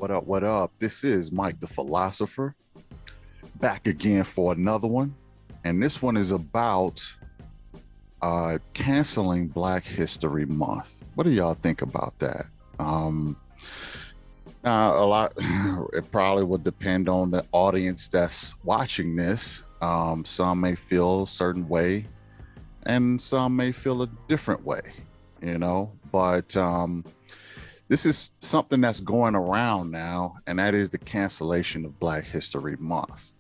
What up? What up? This is Mike the Philosopher, back again for another one. And this one is about canceling Black History Month. What do y'all think about that? Now, a lot, it probably will depend on the audience that's watching this. Some may feel a certain way, and some may feel a different way, but this is something that's going around now, and that is the cancellation of Black History Month.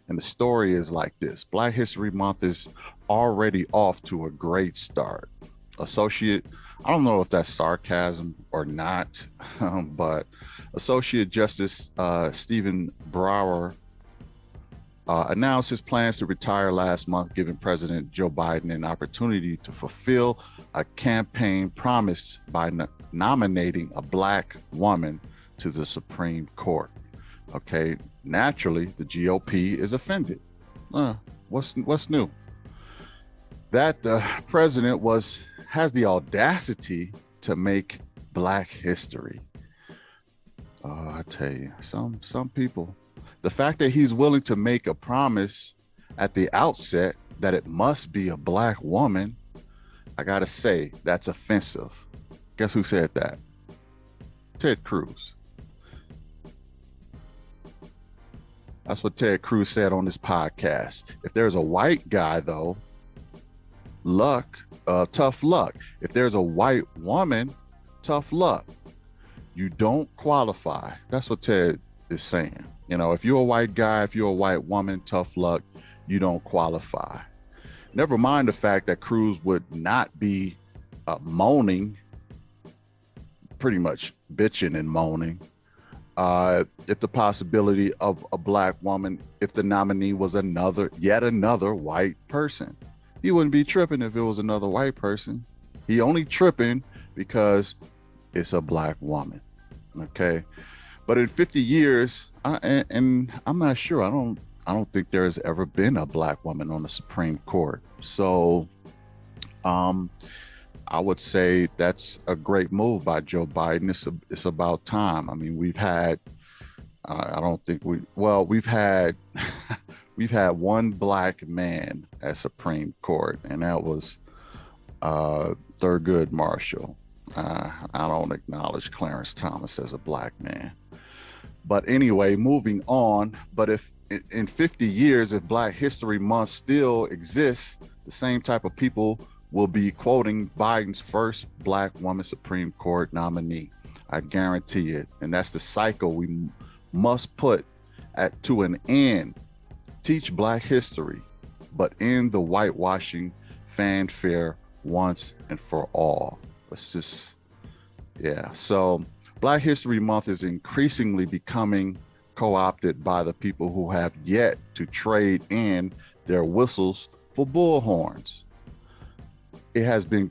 And the story is like this: Black History Month is already off to a great start. Associate, I don't know if that's sarcasm or not, but Associate Justice Stephen Breyer announced his plans to retire last month, giving President Joe Biden an opportunity to fulfill a campaign promise by nominating a Black woman to the Supreme Court. Okay, naturally, the GOP is offended. What's new? That the president has the audacity to make Black history. I tell you, some people, the fact that he's willing to make a promise at the outset that it must be a Black woman, I gotta say, that's offensive. Guess who said that? Ted Cruz. That's what Ted Cruz said on this podcast. If there's a white guy, though, tough luck. If there's a white woman, tough luck. You don't qualify. That's what Ted is saying. If you're a white guy, if you're a white woman, tough luck. You don't qualify. Never mind the fact that Cruz would not be moaning, pretty much bitching and moaning, if the possibility of a Black woman, if the nominee was yet another white person. He wouldn't be tripping if it was another white person. He only tripping because it's a Black woman. Okay. But in 50 years, and I'm not sure, I don't think there has ever been a Black woman on the Supreme Court. So I would say that's a great move by Joe Biden. It's about time. I mean, we've had we've had one Black man at Supreme Court, and that was Thurgood Marshall. I don't acknowledge Clarence Thomas as a Black man. But anyway, moving on. But if in 50 years, if Black History Month still exists, the same type of people will be quoting Biden's first Black woman Supreme Court nominee. I guarantee it. And that's the cycle we must put to an end. Teach Black history, but end the whitewashing fanfare once and for all. So Black History Month is increasingly becoming co-opted by the people who have yet to trade in their whistles for bullhorns. It has been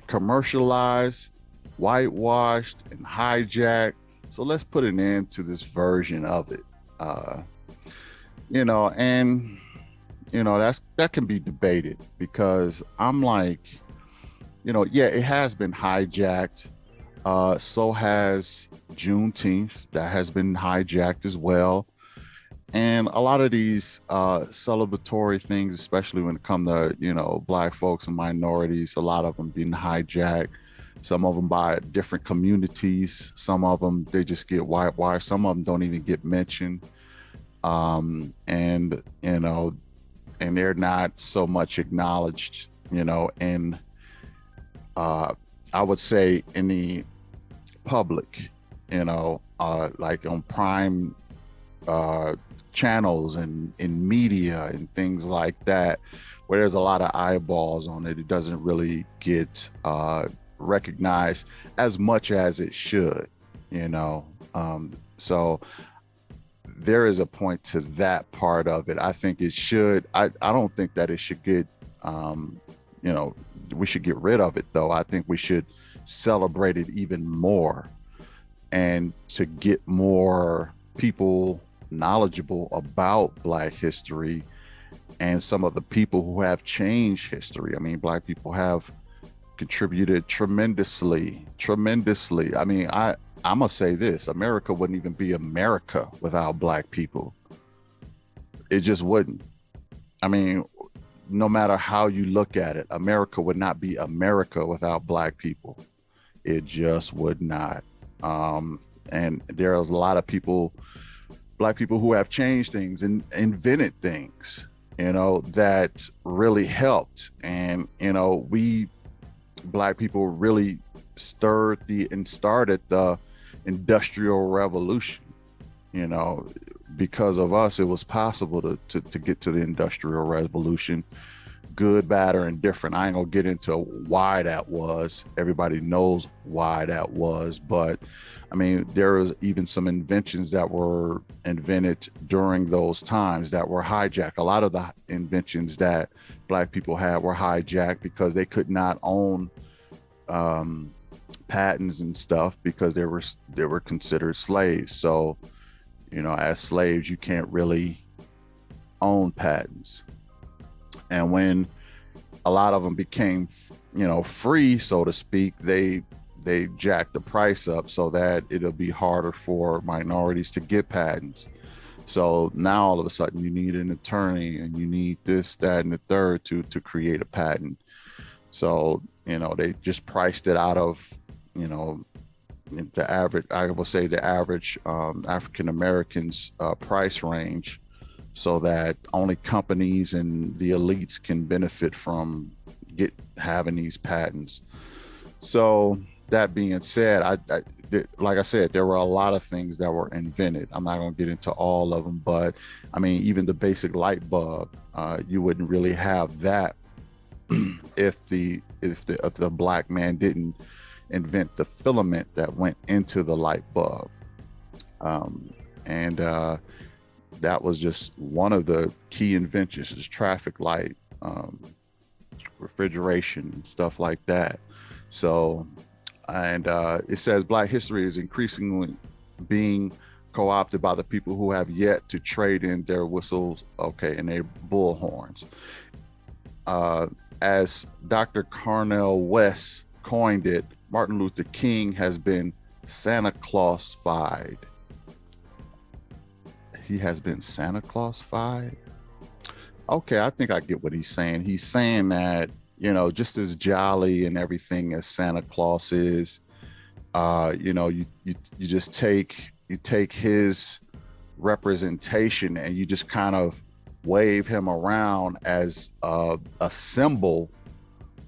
commercialized, whitewashed, and hijacked. So let's put an end to this version of it. That can be debated, because I'm like, it has been hijacked. So has Juneteenth. That has been hijacked as well. And a lot of these celebratory things, especially when it comes to, Black folks and minorities, a lot of them being hijacked. Some of them by different communities. Some of them, they just get whitewashed. Some of them don't even get mentioned. And they're not so much acknowledged, in, I would say, in the public, like on prime channels and in media and things like that, where there's a lot of eyeballs on it. It doesn't really get recognized as much as it should, so there is a point to that part of it. I think it should. I don't think that it should get, we should get rid of it, though. I think we should celebrate it even more, and to get more people knowledgeable about Black history and some of the people who have changed history. I mean, Black people have contributed tremendously. I mean, I'm gonna say this: America wouldn't even be America without black people. It just wouldn't. I mean, no matter how you look at it, America would not be America without black people. It just would not. Um, and there's a lot of people, black people, who have changed things and invented things, that really helped. And, we black people really started the industrial revolution. you know because of us, it was possible to get to the industrial revolution. Good, bad, or indifferent, I ain't gonna get into why that was. Everybody knows why that was. But I mean, there was even some inventions that were invented during those times that were hijacked. A lot of the inventions that black people had were hijacked because they could not own patents and stuff, because they were considered slaves. So, as slaves, you can't really own patents. And when a lot of them became, free, so to speak, they jacked the price up so that it'll be harder for minorities to get patents. So now all of a sudden you need an attorney, and you need this, that, and the third to create a patent. So, they just priced it out of, the average, I will say the average African Americans price range, so that only companies and the elites can benefit from having these patents. So that being said, like I said, there were a lot of things that were invented. I'm not going to get into all of them, but I mean, even the basic light bulb, you wouldn't really have that if the black man didn't invent the filament that went into the light bulb. And that was just one of the key inventions, is traffic light, refrigeration, and stuff like that. So, and it says Black history is increasingly being co-opted by the people who have yet to trade in their whistles, and their bullhorns. As Dr. Cornel West coined it, Martin Luther King has been Santa Claus-fied. He has been Santa Claus-fied? Okay, I think I get what he's saying. He's saying that, just as jolly and everything as Santa Claus is, you just take his representation, and you just kind of wave him around as a symbol,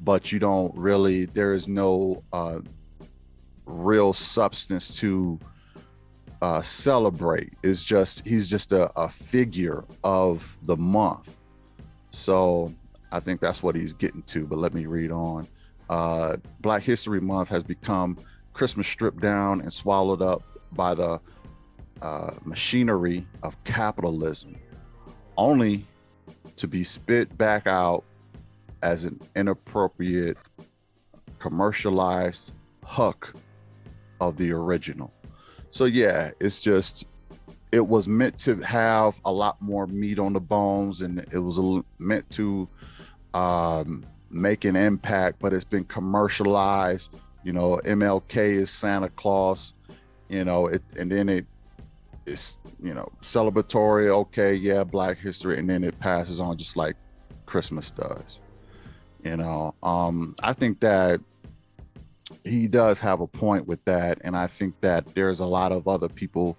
but you don't really, there is no real substance to celebrate. He's just a figure of the month. So I think that's what he's getting to. But let me read on. Black History Month has become Christmas stripped down and swallowed up by the machinery of capitalism, only to be spit back out as an inappropriate, commercialized huck of the original. So yeah, it was meant to have a lot more meat on the bones, and it was meant to make an impact, but it's been commercialized. MLK is Santa Claus, and then it's celebratory. Okay, yeah, Black history, and then it passes on just like Christmas does. I think that he does have a point with that, and I think that there's a lot of other people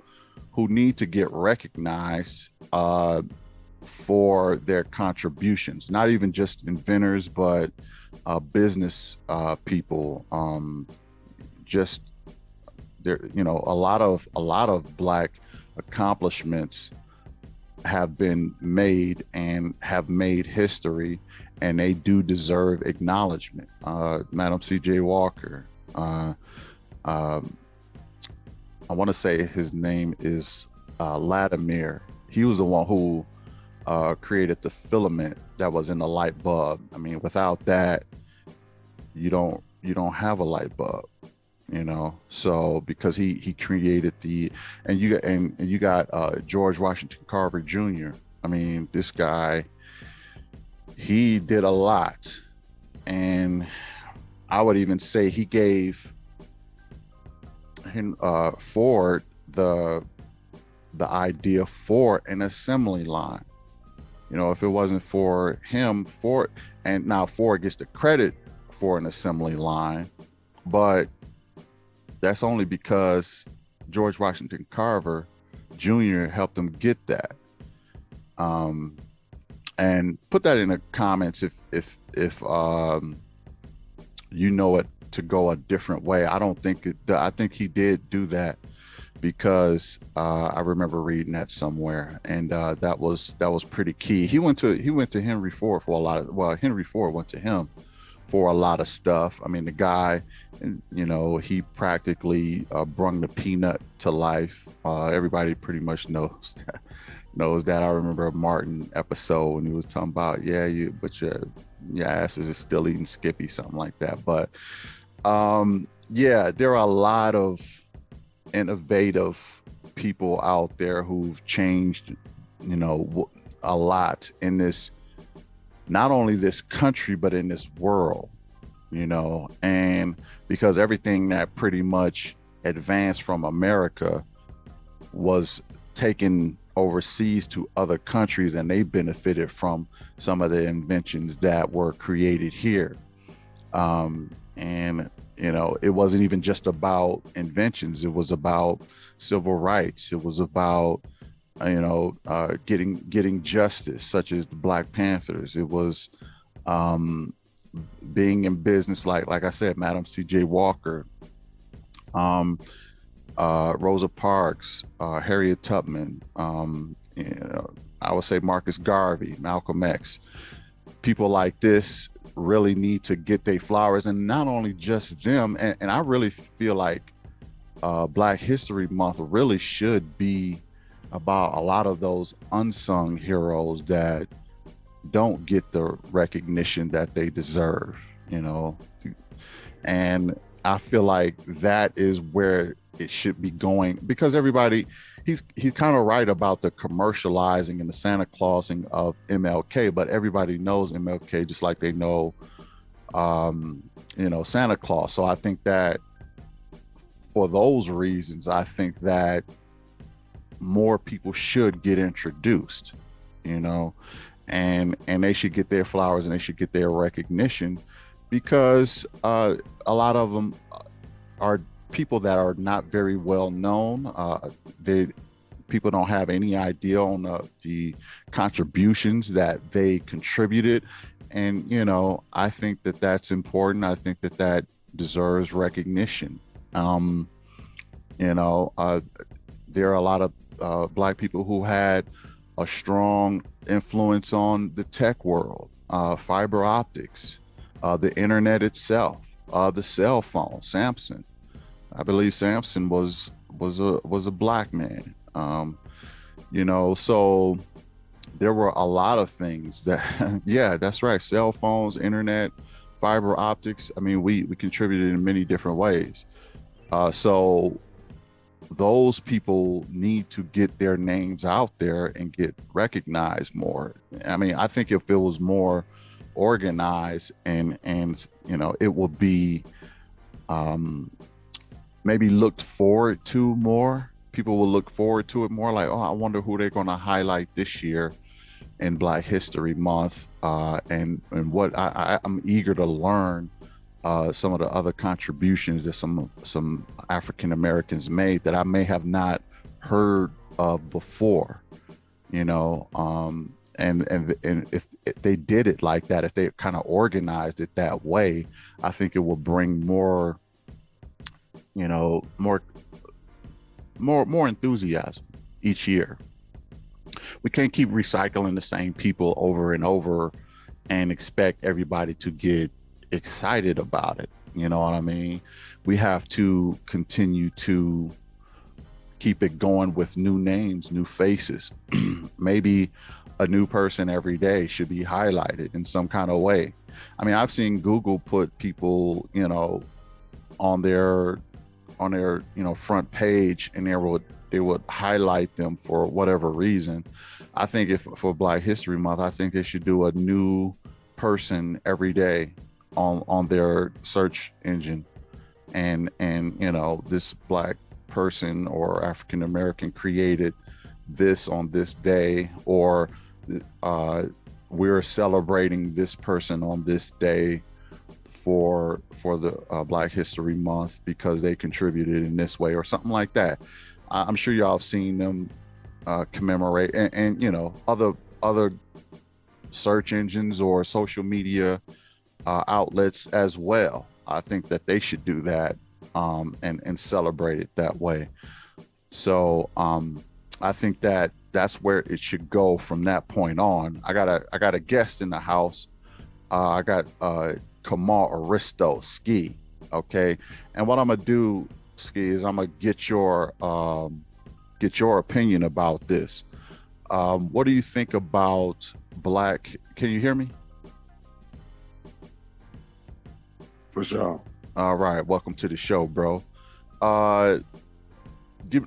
who need to get recognized for their contributions, not even just inventors, but business people. Just there, a lot of Black accomplishments have been made and have made history, and they do deserve acknowledgement. Madam C.J. Walker, I want to say his name is Latimer. He was the one who created the filament that was in the light bulb. I mean, without that, you don't have a light bulb. So because he created and you got George Washington Carver Jr. I mean, this guy, he did a lot, and I would even say he gave forward the idea for an assembly line. You know, if it wasn't for him, Ford, and now Ford gets the credit for an assembly line, but that's only because George Washington Carver Jr. helped him get that. Um, and put that in the comments if you know it to go a different way. I don't think I think he did do that because I remember reading that somewhere, and that was pretty key. He went to Henry Ford for a lot of, well, Henry Ford went to him for a lot of stuff. I mean, the guy, you know, he practically brung the peanut to life. Everybody pretty much knows that. I remember a Martin episode when he was talking about, yeah, but your ass is still eating Skippy, something like that. But yeah, there are a lot of innovative people out there who've changed, you know, a lot in this, not only this country, but in this world, you know, and because everything that pretty much advanced from America was taken overseas to other countries, and they benefited from some of the inventions that were created here. And you know, it wasn't even just about inventions. It was about civil rights. It was about getting justice, such as the Black Panthers. It was being in business, like I said, Madam C.J. Walker, Rosa Parks, Harriet Tubman. You know, I would say Marcus Garvey, Malcolm X. People like this really need to get their flowers, and not only just them. And I really feel like Black History Month really should be about a lot of those unsung heroes that don't get the recognition that they deserve, you know. And I feel like that is where it should be going, because everybody, he's kind of right about the commercializing and the Santa Clausing of MLK, but everybody knows MLK just like they know Santa Claus. So I think that for those reasons, I think that more people should get introduced, you know, and they should get their flowers and they should get their recognition, because a lot of them are people that are not very well known. People don't have any idea on the contributions that they contributed, and you know, I think that that's important. I think that that deserves recognition. There are a lot of Black people who had a strong influence on the tech world, fiber optics, the internet itself, the cell phone. Samson, I believe Samson was a Black man. So there were a lot of things that, yeah, that's right. Cell phones, internet, fiber optics. I mean, we contributed in many different ways. So those people need to get their names out there and get recognized more. I mean, I think if it was more organized and it would be maybe looked forward to more. People will look forward to it more, like, oh, I wonder who they're going to highlight this year in Black History Month, and what I'm eager to learn some of the other contributions that some African Americans made that I may have not heard of before, you know. And if they did it like that, if they kind of organized it that way, I think it will bring more enthusiasm each year. We can't keep recycling the same people over and over and expect everybody to get excited about it. You know what I mean? We have to continue to keep it going with new names, new faces. Maybe a new person every day should be highlighted in some kind of way. I mean, I've seen Google put people, on their front page, and they would highlight them for whatever reason. I think for Black History Month, I think they should do a new person every day on their search engine, and you know, this Black person or African American created this on this day, or we're celebrating this person on this day for the Black History Month because they contributed in this way or something like that. I'm sure y'all have seen them commemorate, and you know, other search engines or social media outlets as well. I think that they should do that and celebrate it that way. So I think that that's where it should go from that point on. I got a guest in the house. I got Kamal Aristo Ski. Okay, and what I'm gonna do, Ski, is I'm gonna get your opinion about this. What do you think about Black? Can you hear me? For sure. All right, welcome to the show, bro. Let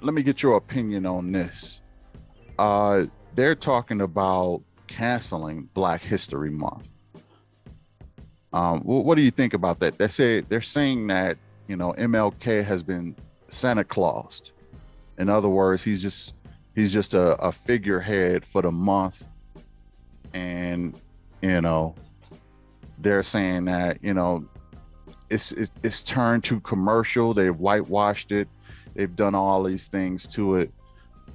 me get your opinion on this. They're talking about canceling Black History Month. What do you think about that? They're saying that, you know, MLK has been Santa Claus. In other words, he's just a figurehead for the month, and you know, they're saying that, you know, it's turned to commercial. They've whitewashed it. They've done all these things to it.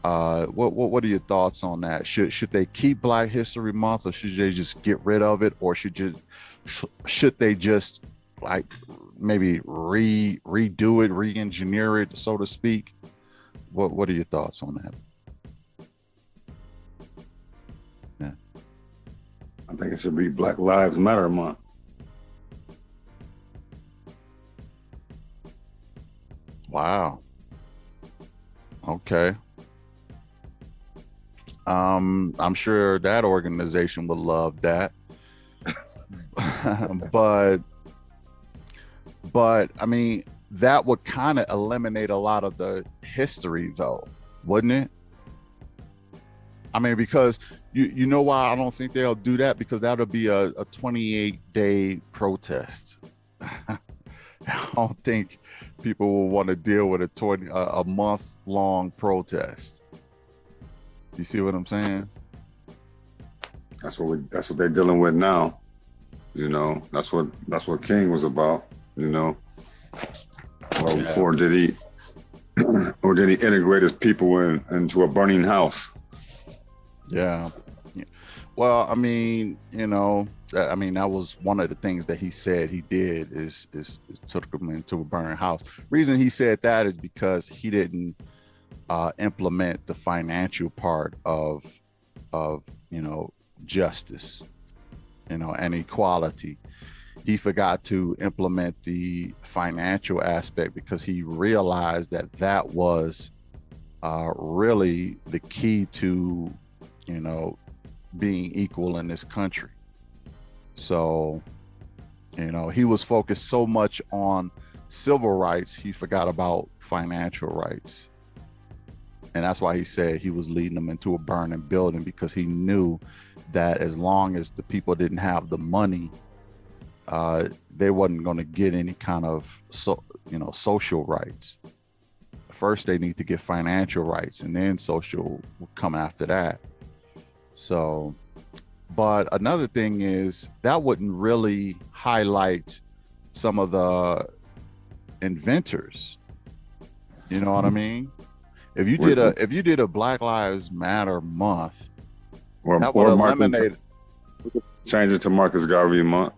What are your thoughts on that? Should they keep Black History Month, or should they just get rid of it, or should they just like maybe redo it, re-engineer it, so to speak? What are your thoughts on that? Yeah. I think it should be Black Lives Matter month. Wow. Okay. I'm sure that organization would love that. but I mean, that would kind of eliminate a lot of the history, though, wouldn't it? I mean, because you know why I don't think they'll do that? Because that'll be a 28-day protest. I don't think people will want to deal with a month-long protest. You see what I'm saying? That's what they're dealing with now. You know, that's what King was about. You know, or did he integrate his people into a burning house? Yeah. Well, I mean, you know, that was one of the things that he said he did is took them into a burning house. Reason he said that is because he didn't implement the financial part of you know, justice, you know, and equality. He forgot to implement the financial aspect because he realized that was really the key to, you know, being equal in this country. So, you know, he was focused so much on civil rights, he forgot about financial rights. And that's why he said he was leading them into a burning building, because he knew that as long as the people didn't have the money, they wasn't going to get any kind of social rights. First, they need to get financial rights, and then social will come after that. So, but another thing is that wouldn't really highlight some of the inventors. You know what I mean? If you did a Black Lives Matter month, that would eliminate. Change it to Marcus Garvey month.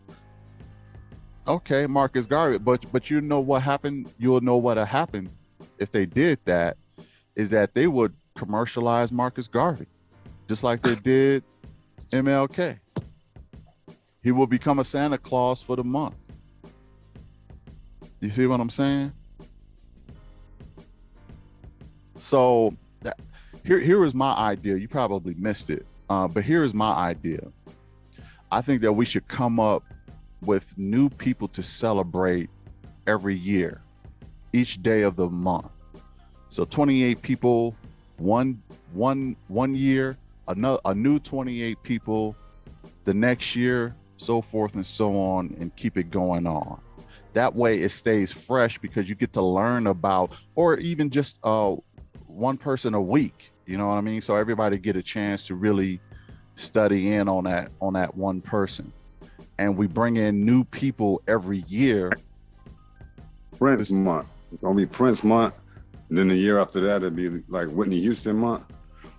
Okay, Marcus Garvey, but you know what happened? You'll know what happened if they did that, is that they would commercialize Marcus Garvey, just like they did MLK. He will become a Santa Claus for the month. You see what I'm saying? So here is my idea. You probably missed it, but here is my idea. I think that we should come up with new people to celebrate every year, each day of the month. So 28 people, one year, a new 28 people the next year, so forth and so on, and keep it going on. That way it stays fresh because you get to learn about, or even just one person a week, you know what I mean? So everybody get a chance to really study in on that one person. And we bring in new people every year. Prince month. It's gonna be Prince month. And then the year after that, it'd be like Whitney Houston month.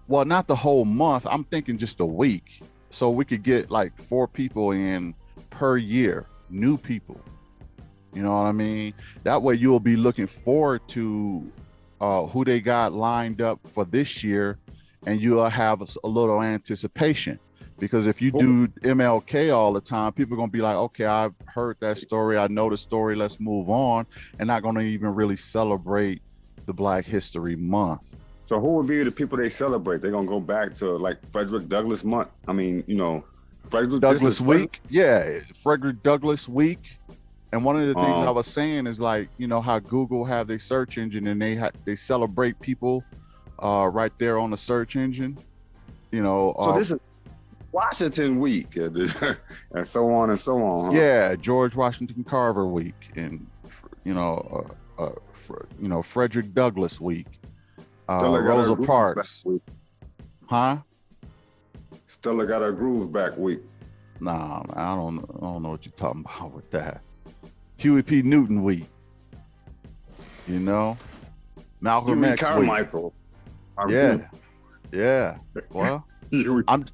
Well, not the whole month. I'm thinking just a week. So we could get like 4 people in per year, new people. You know what I mean? That way you'll be looking forward to who they got lined up for this year, and you'll have a little anticipation. Because if you do MLK all the time, people are going to be like, okay, I've heard that story. I know the story. Let's move on. And not going to even really celebrate the Black History Month. So who would be the people they celebrate? They're going to go back to like Frederick Douglass month. I mean, you know, Frederick Douglass week. Yeah, Frederick Douglass week. And one of the things I was saying is, like, you know how Google have their search engine, and they celebrate people right there on the search engine. You know, so this is Washington week and so on and so on. Huh? Yeah, George Washington Carver week, and Frederick Douglass week, Rosa Parks, huh? Stella got her groove back week. Nah, I don't know what you're talking about with that. Huey P. Newton week, you know, Malcolm X Carmichael. Week. Yeah. Well, I'm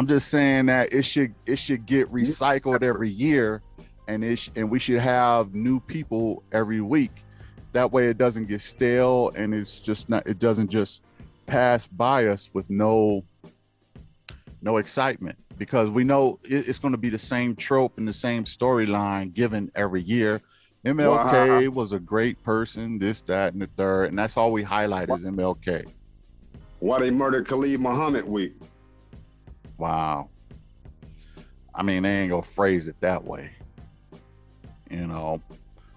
just saying that it should get recycled every year, and we should have new people every week. That way, it doesn't get stale, and it doesn't just pass by us with no excitement. Because we know it's going to be the same trope and the same storyline given every year. MLK was a great person, this, that, and the third, and that's all we highlight is MLK. Why they murdered Khalid Muhammad week? Wow. I mean, they ain't gonna phrase it that way, you know,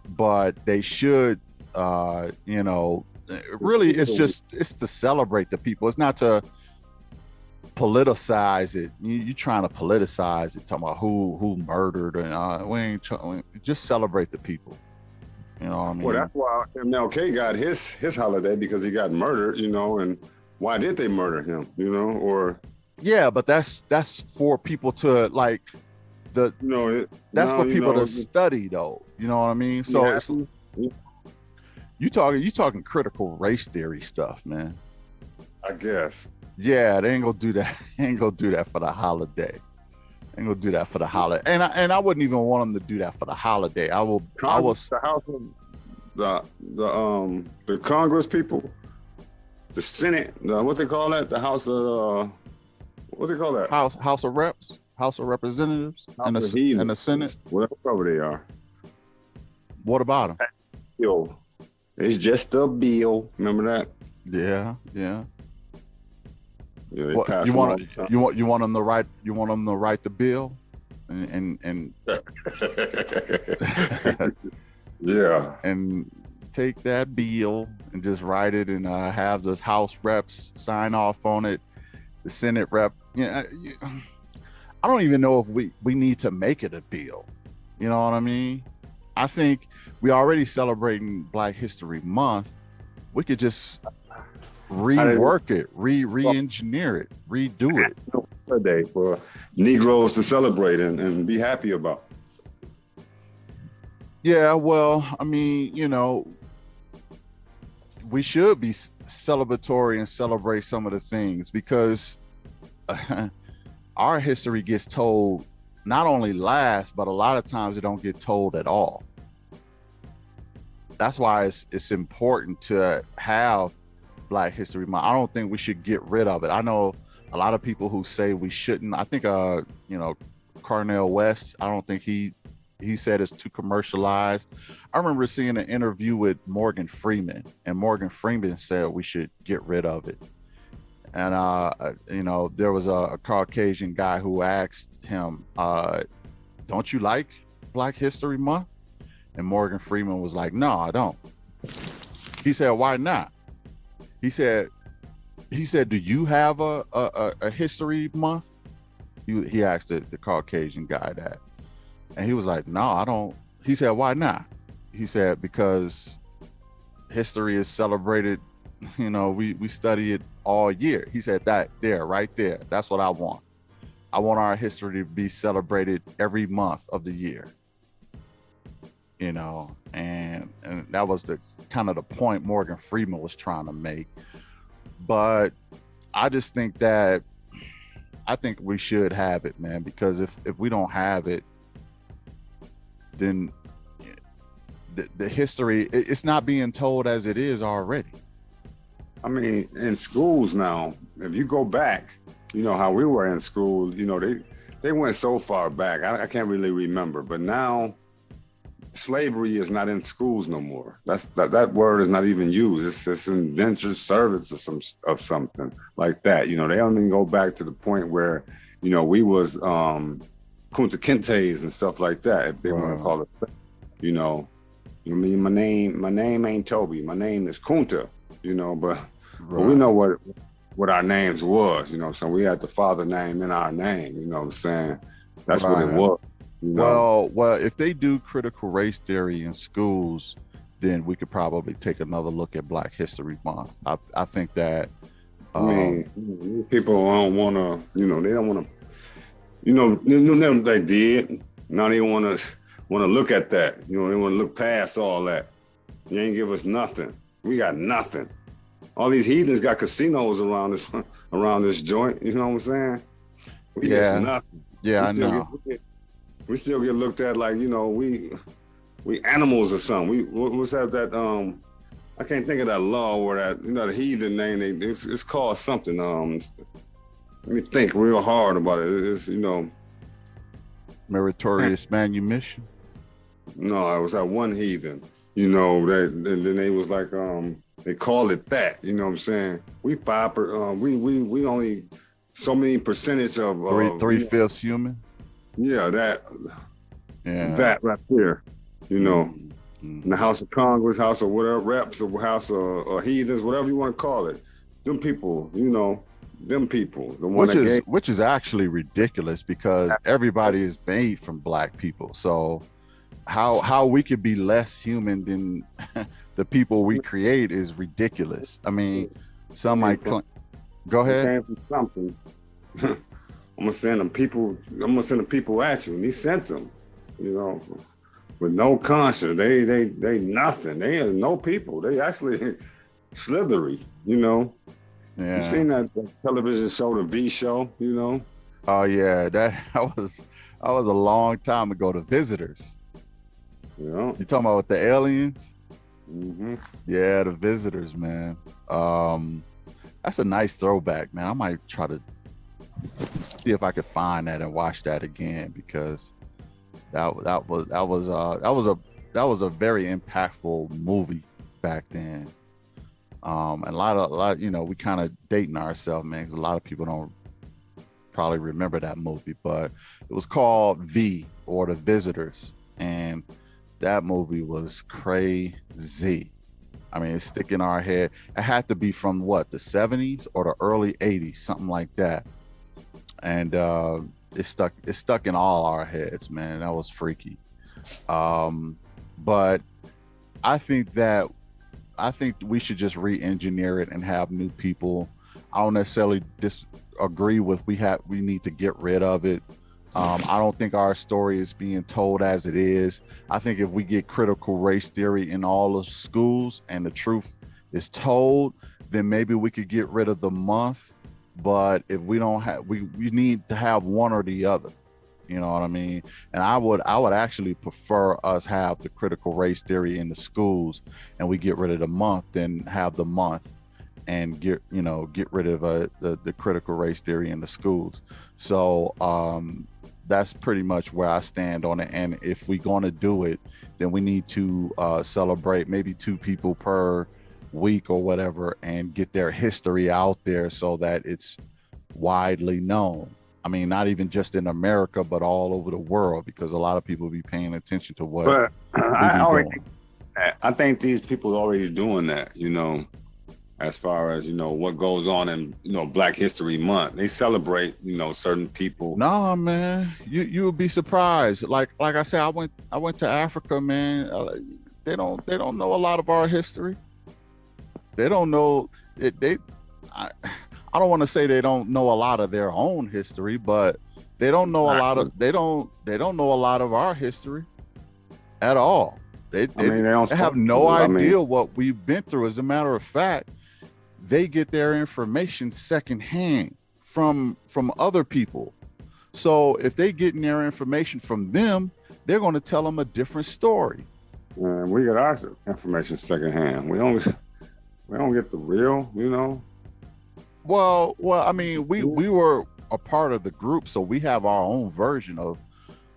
but they should, really, it's to celebrate the people. It's not to politicize it. You trying to politicize it, talking about who murdered, and we ain't just celebrate the people. You know what I mean? Well, that's why MLK got his holiday, because he got murdered, you know. And why did they murder him, you know? Or yeah, but that's for people to like that's for people to study, though. You know what I mean? So you talking critical race theory stuff, man. I guess. Yeah, they ain't gonna do that. They ain't gonna do that for the holiday. Ain't gonna do that for the holiday. And I wouldn't even want them to do that for the holiday. The House of the Congress people, the Senate, what they call that? The House of what they call that? House of Reps, House of Representatives, and the Senate. Whatever they are. What about them? Bill. It's just a bill. Remember that? Yeah. Yeah, you want them to write the bill, and yeah, and take that bill and just write it, and have the House reps sign off on it, the Senate rep. I don't even know if we need to make it a bill. You know what I mean? I think we already celebrating Black History Month. We could just rework it, re-engineer it, redo it. A day for Negroes to celebrate and be happy about. Yeah, well, I mean, you know, we should be celebratory and celebrate some of the things, because our history gets told not only last, but a lot of times it don't get told at all. That's why it's important to have Black History Month. I don't think we should get rid of it. I know a lot of people who say we shouldn't. I think Cornel West, I don't think he said it's too commercialized. I remember seeing an interview with Morgan Freeman, and Morgan Freeman said we should get rid of it. And there was a Caucasian guy who asked him, don't you like Black History Month? And Morgan Freeman was like, no, I don't. He said, why not? He said, do you have a history month? He asked the Caucasian guy that. And he was like, no, I don't. He said, why not? He said, because history is celebrated. We study it all year. He said that there, right there. That's what I want. I want our history to be celebrated every month of the year. And that was the kind of the point Morgan Freeman was trying to make. But I just think that I think we should have it, man, because if we don't have it, then the history, it's not being told as it is already. I mean, in schools now, if you go back, how we were in school, they went so far back. I can't really remember, but now slavery is not in schools no more. That word is not even used. It's indentured service or something like that. They don't even go back to the point where, we was Kunta Kintes and stuff like that, if they want to call it. My name ain't Toby. My name is Kunta. But we know what our names was. So we had the father name in our name. You know what I'm saying? That's what it was. Well, if they do critical race theory in schools, then we could probably take another look at Black History Month. I think that. I mean, people don't want to. They don't want to. They did. Now they want to look at that. They want to look past all that. You ain't give us nothing. We got nothing. All these heathens got casinos around this joint. You know what I'm saying? We got nothing. Yeah, I know. We still get looked at like, we animals or something. What's that I can't think of that law or that, the heathen name. It's called something. Let me think real hard about it. It's, meritorious manumission. No, it was that one heathen. Then they was like, they called it that. You know what I'm saying? We we only so many percentage of 3/5 human. Yeah, that right there, in the House of Congress, House of whatever, reps, or House of heathens, whatever you want to call it. Them people, them people, the one which is actually ridiculous because everybody is made from Black people. So how we could be less human than the people we create is ridiculous. I mean, some might claim. Go ahead. Came from something. I'm gonna send the people at you, and he sent them, with no conscience. They nothing. They are no people. They actually slithery, Yeah. You seen that television show, the V Show, Oh yeah, that was a long time ago. The Visitors. Yeah. You talking about with the aliens? Mm-hmm. Yeah, the Visitors, man. That's a nice throwback, man. I might try to see if I could find that and watch that again because that was a very impactful movie back then. And a lot we kind of dating ourselves, man, because a lot of people don't probably remember that movie, but it was called V, or The Visitors, and that movie was crazy. I mean, it's sticking in our head. It had to be from the 70s or the early 80s, something like that. And it's stuck in all our heads, man. That was freaky. But I think we should just re-engineer it and have new people. I don't necessarily disagree with we need to get rid of it. I don't think our story is being told as it is. I think if we get critical race theory in all the schools and the truth is told, then maybe we could get rid of the month. But if we don't have, we need to have one or the other. You know what I mean? And I would actually prefer us have the critical race theory in the schools and we get rid of the month than have the month and get rid of the critical race theory in the schools. So that's pretty much where I stand on it. And if we're going to do it, then we need to celebrate maybe 2 people per week or whatever and get their history out there so that it's widely known. I mean, not even just in America, but all over the world, because a lot of people be paying attention to what we be doing. I think these people are already doing that, as far as, you know, what goes on in, you know, Black History Month. They celebrate, you know, certain people. No, man, you would be surprised. Like I said, I went to Africa, man. They don't know a lot of our history. They don't know it. I don't want to say they don't know a lot of their own history, but they don't know a lot of they don't know a lot of our history at all. I mean, they don't they have no idea what we've been through. As a matter of fact, they get their information secondhand from other people. So if they getting their information from them, they're going to tell them a different story. We get our information secondhand. We don't get the real, you know. Well, I mean, we were a part of the group, so we have our own version of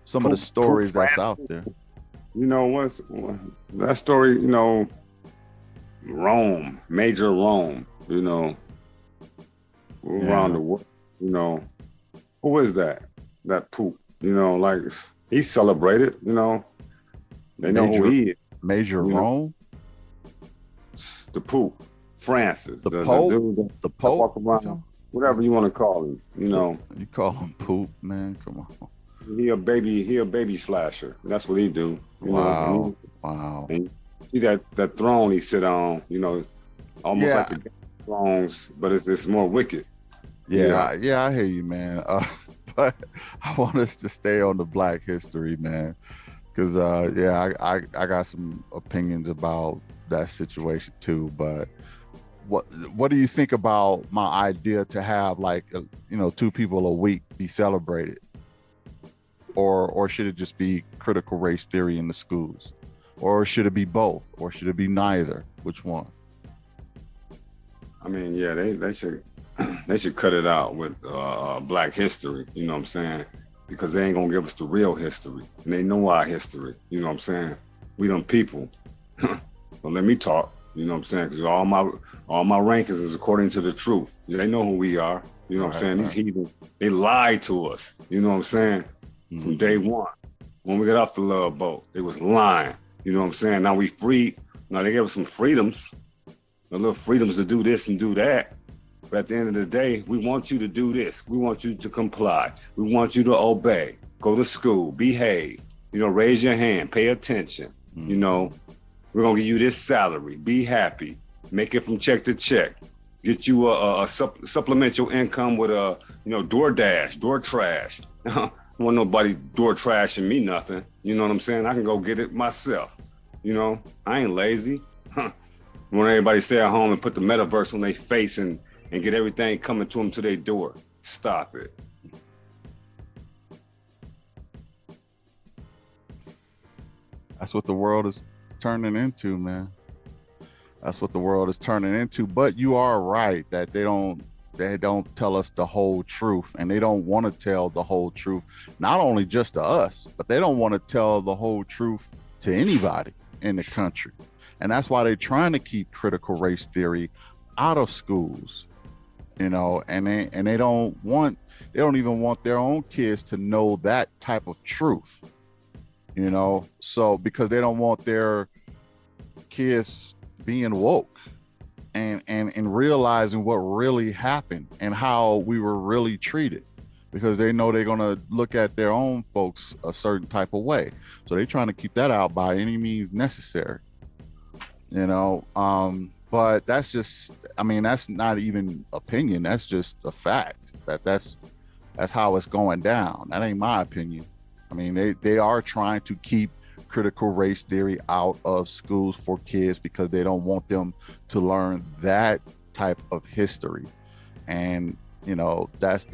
some of the stories that's out there. You know what's that story? You know, Rome, Major Rome. You know, around the world. You know, who is that? That poop. You know, like he's celebrated. You know, they know who he is. Major Rome. The poop. Francis. The Pope. The Pope. Walk around, whatever you want to call him. You know. You call him poop, man. Come on. He a baby slasher. That's what he do. You know? Wow. And see that throne he sit on, you know, almost like the thrones, but it's more wicked. Yeah, I hear you, man. But I want us to stay on the Black history, man, because I got some opinions about that situation too. But what do you think about my idea to have like you know, 2 people a week be celebrated? Or should it just be critical race theory in the schools? Or should it be both? Or should it be neither? Which one? I mean, yeah, they should cut it out with Black history, you know what I'm saying? Because they ain't gonna give us the real history. And they know our history, you know what I'm saying? We them people. But let me talk, you know what I'm saying? Because all my rankings is according to the truth. They know who we are, you know what I'm saying? These heathens, they lied to us, you know what I'm saying? From day one, when we got off the love boat, they was lying. You know what I'm saying? Now we free. Now they gave us some freedoms, a little freedoms to do this and do that. But at the end of the day, we want you to do this. We want you to comply. We want you to obey. Go to school. Behave. You know, raise your hand. Pay attention. You know, we're gonna give you this salary. Be happy. Make it from check to check. Get you a supplemental income with DoorDash, door trash. I don't want nobody door trashing me nothing. You know what I'm saying? I can go get it myself. You know, I ain't lazy. I want everybody to stay at home and put the metaverse on their face and get everything coming to them to their door. Stop it. That's what the world is turning into, man. That's what the world is turning into. But you are right that they don't tell us the whole truth, and they don't want to tell the whole truth, not only just to us, but they don't want to tell the whole truth to anybody in the country. And that's why they're trying to keep critical race theory out of schools, you know, and they don't even want their own kids to know that type of truth, you know, so because they don't want their kids being woke and realizing what really happened and how we were really treated, because they know they're going to look at their own folks a certain type of way. So they're trying to keep that out by any means necessary, you know. But that's just, I mean, that's not even opinion. That's just a fact that's how it's going down. That ain't my opinion. I mean, they are trying to keep critical race theory out of schools for kids because they don't want them to learn that type of history. And, you know, that's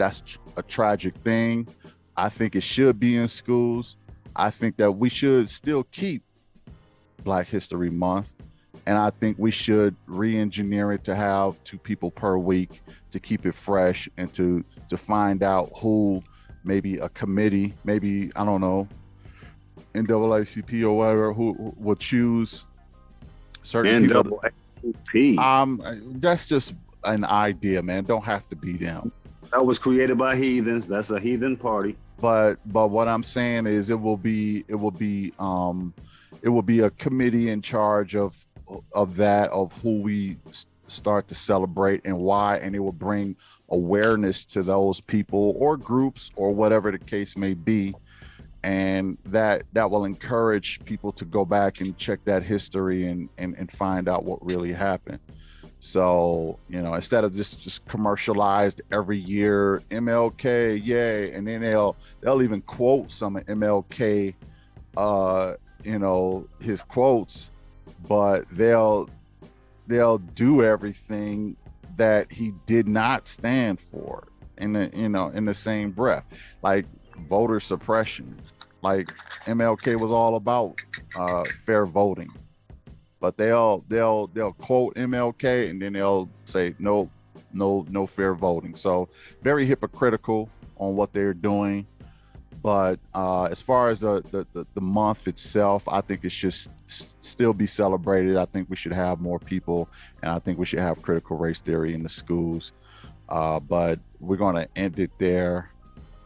a tragic thing. I think it should be in schools. I think that we should still keep Black History Month. And I think we should re-engineer it to have 2 people per week to keep it fresh and to find out who, maybe a committee, maybe, I don't know, NAACP or whatever, who will choose certain people. That's just an idea, man. Don't have to be them. That was created by heathens. That's a heathen party. But what I'm saying is it will be a committee in charge of who we start to celebrate and why, and it will bring awareness to those people or groups or whatever the case may be, and that will encourage people to go back and check that history and find out what really happened. So, instead of just commercialized every year, MLK, yay, and then they'll even quote some of MLK, his quotes, but they'll do everything that he did not stand for in the same breath, like voter suppression. Like MLK was all about fair voting, but they'll quote MLK and then they'll say no fair voting. So very hypocritical on what they're doing. But as far as the month itself, I think it should still be celebrated. I think we should have more people, and I think we should have critical race theory in the schools. But we're going to end it there.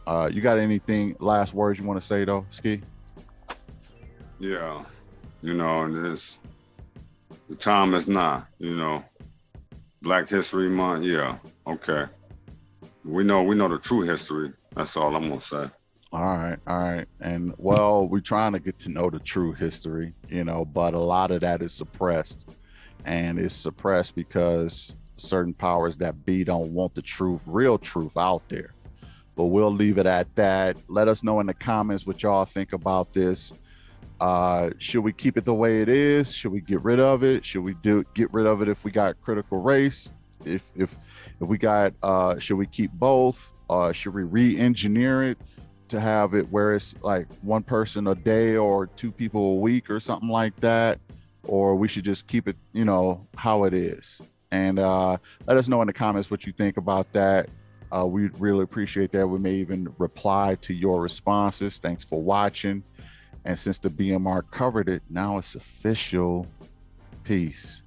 You got anything, last words you want to say though, Ski? Yeah, the time is now, Black History Month. Yeah, okay. We know the true history. That's all I'm gonna say. All right. And well, we're trying to get to know the true history, but a lot of that is suppressed. And it's suppressed because certain powers that be don't want the real truth out there. But we'll leave it at that. Let us know in the comments what y'all think about this. Should we keep it the way it is? Should we get rid of it? Should we get rid of it if we got critical race? If we got, should we keep both? Should we re-engineer it to have it where it's like one person a day or two people a week or something like that? Or we should just keep it, how it is. And let us know in the comments what you think about that. We'd really appreciate that. We may even reply to your responses. Thanks for watching. And since the BMR covered it, now it's official. Peace.